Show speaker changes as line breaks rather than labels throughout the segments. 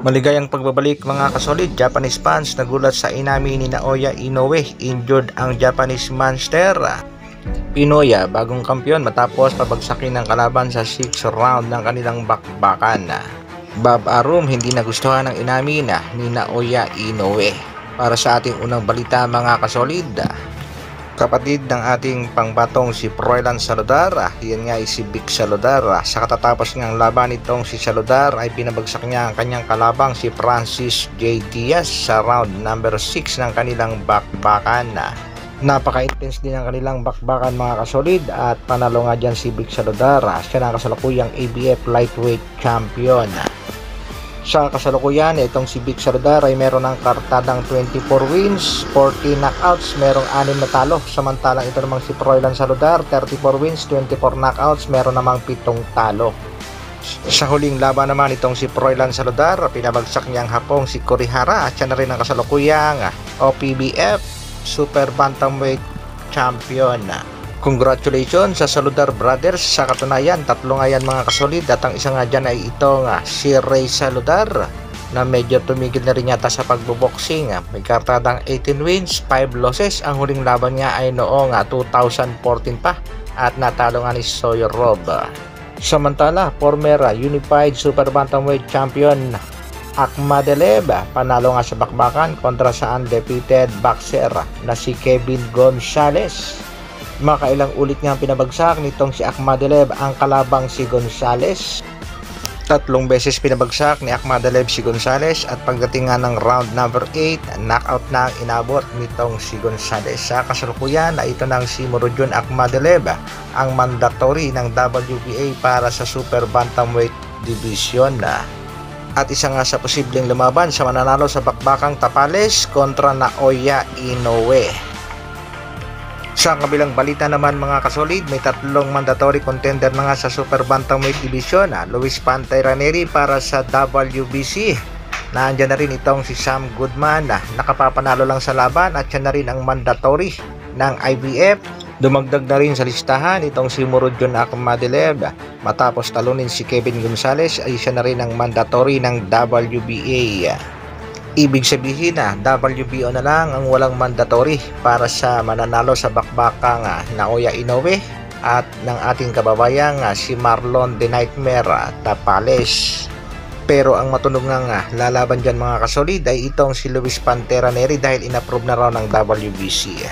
Maligayang pagbabalik mga kasolid, Japanese fans. Nagulat sa inamin ni Naoya Inoue, injured ang Japanese monster. Pinoya, bagong kampiyon matapos pabagsakin ng kalaban sa 6th round ng kanilang bakbakan. Bob Arum hindi nagustuhan ng inamin ni Naoya Inoue. Para sa ating unang balita mga kasolid, kapatid ng ating pangbatong si Froilan Saludar, yan nga ay si Vic Saludar. Sa katatapos ng laban itong si Saludar ay pinabagsak niya ang kanyang kalabang si Francis J. Diaz sa round number 6 ng kanilang bakbakan. Napaka-intense din ang kanilang bakbakan mga kasolid at panalo nga dyan si Vic Saludar. Siya na kasalukuyang ABF Lightweight Champion. Sa kasalukuyan, itong si Vic Saludar ay meron ng kartadang 24 wins, 40 knockouts, merong 6 na talo. Samantalang ito namang si Froilan Saludar, 34 wins, 24 knockouts, meron namang 7 talo. Sa huling laban naman itong si Froilan Saludar, pinabagsak niyang hapong si Kurihara at siya na rin ang kasalukuyang OPBF Super Bantamweight Champion. Congratulations sa Saludar Brothers. Sa katunayan, tatlo nga yan mga kasolid at ang isa nga dyan ay ito nga si Ray Saludar na medyo tumigil na rin yata sa pagboboxing. May kartadang 18 wins, 5 losses. Ang huling laban niya ay noong 2014 pa at natalo nga ni Sawyer Rob. Samantala, former Unified Super Bantamweight Champion Akhmadelev panalo nga sa bakbakan kontra sa undefeated boxer na si Kevin Gonzalez. Makailang ulit nga pinabagsak nitong si Akhmadelev ang kalabang si Gonzalez. 3 beses pinabagsak ni Akhmadelev si Gonzalez at pagdating nga ng round number 8, knockout na ang inabot nitong si Gonzalez. Sa kasalukuyan ay ito ng si Murodjon Akhmadelev ang mandatory ng WBA para sa Super Bantamweight Division. At isa nga sa posibleng lumaban sa mananalo sa bakbakang Tapales kontra Naoya Inoue. Sa kabilang balita naman mga kasolid, may 3 mandatory contender na nga sa Super Bantamweight Division. Luis Pantera Neri para sa WBC. Nandiyan na rin itong si Sam Goodman nakapapanalo lang sa laban at siya na rin ang mandatory ng IBF. Dumagdag na rin sa listahan itong si Murodjon Akhmadelev. Matapos talunin si Kevin Gonzalez ay siya na rin ang mandatory ng WBA. Ibig sabihin WBO na lang ang walang mandatory para sa mananalo sa bakbakang Naoya Inoue at ng ating kababayang si Marlon The Nightmare Tapales. Pero ang matunog nga lalaban dyan mga kasolid ay itong si Luis Pantera Neri dahil inapprove na raw ng WBC.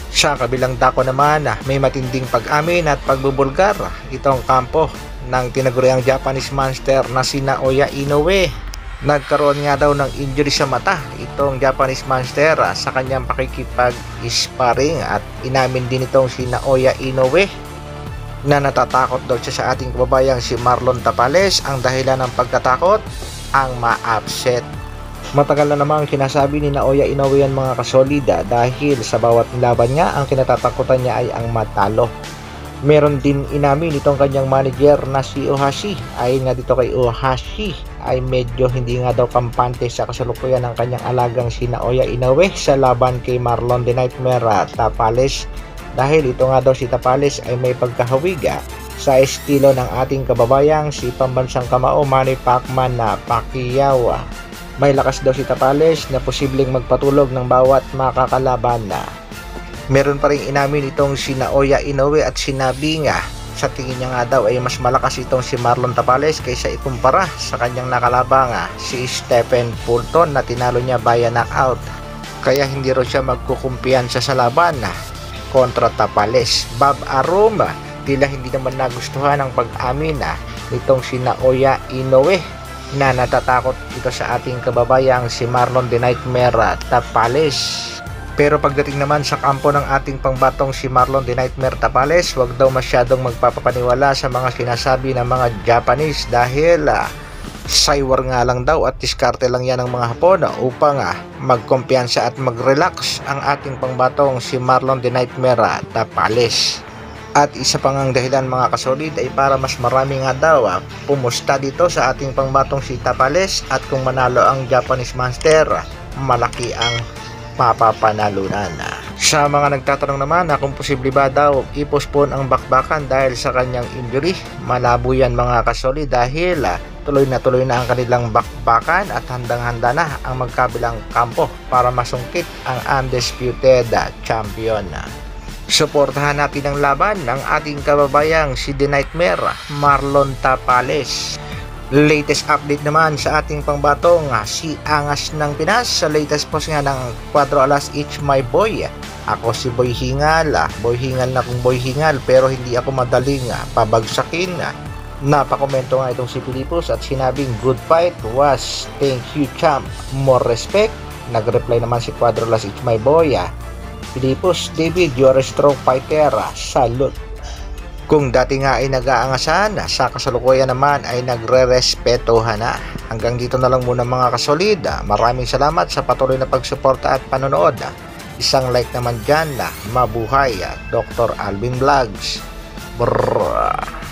Sa kabilang dako naman, may matinding pag-amin at pagbubulgar itong kampo ng tinaguriang Japanese monster na si Naoya Inoue. Nagkaroon nga daw ng injury sa mata itong Japanese monster sa kanyang pakikipag-sparring at inamin din itong si Naoya Inoue na natatakot daw siya sa ating kababayang si Marlon Tapales. Ang dahilan ng pagkatakot, ang ma-upset. Matagal na namang sinasabi ni Naoya Inoue yan mga kasolida dahil sa bawat laban niya ang kinatatakutan niya ay ang matalo. Meron din inamin itong kanyang manager na si Ohashi. Ayon nga dito kay Ohashi ay medyo hindi nga daw kampante sa kasalukuyan ng kanyang alagang si Naoya Inoue sa laban kay Marlon The Nightmare Tapales dahil ito nga daw si Tapales ay may pagkahawiga sa estilo ng ating kababayang si pambansang kamao Manny Pacman na Pacquiao. May lakas daw si Tapales na posibleng magpatulog ng bawat makakalaban na. Meron pa rin inamin itong si Naoya Inoue at sinabi nga sa tingin niya nga daw ay mas malakas itong si Marlon Tapales kaysa ikumpara sa kanyang nakalabang si Stephen Fulton na tinalo niya via knockout. Kaya hindi rin siya magkukumpiyansa sa laban kontra Tapales. Bob Arum tila hindi naman nagustuhan ang pag-amin nitong si Naoya Inoue na natatakot ito sa ating kababayang si Marlon The Nightmare Tapales. Pero pagdating naman sa kampo ng ating pangbatong si Marlon The Nightmare Tapales, wag daw masyadong magpapapaniwala sa mga sinasabi ng mga Japanese dahil saywar nga lang daw at diskarte lang yan ng mga Hapon upang magkumpiyansa at mag-relax ang ating pangbatong si Marlon The Nightmare Tapales. At isa pang ang dahilan mga kasolid ay para mas marami nga daw pumusta dito sa ating pangbatong si Tapales at kung manalo ang Japanese monster, malaki ang mapapanalunan. Sa mga nagtatanong naman na kung posible ba daw i-postpone ang bakbakan dahil sa kanyang injury, malabo yan mga kasolid dahil tuloy na ang kanilang bakbakan at handang-handa na ang magkabilang kampo para masungkit ang undisputed champion. Suportahan natin ang laban ng ating kababayang si The Nightmare, Marlon Tapales. Latest update naman sa ating pangbatong si Angas ng Pinas sa latest post nga ng 4 alas It's My Boy. Ako si Boy Hingal, Boy Hingal na kung Boy Hingal pero hindi ako madaling pabagsakin. Napakomento nga itong si Pilipos at sinabing good fight was thank you champ, more respect. Nagreply naman si 4 alas It's My Boy. Pilipos, David, you're a strong fighter, salute. Kung dati nga ay nag-aangasan, sa kasalukuyan naman ay nagre-respetohan na. Hanggang dito na lang muna mga kasolid. Maraming salamat sa patuloy na pagsuporta at panonood. Isang like naman dyan. Mabuhay, Dr. Alvin Vlogs. Brrrr.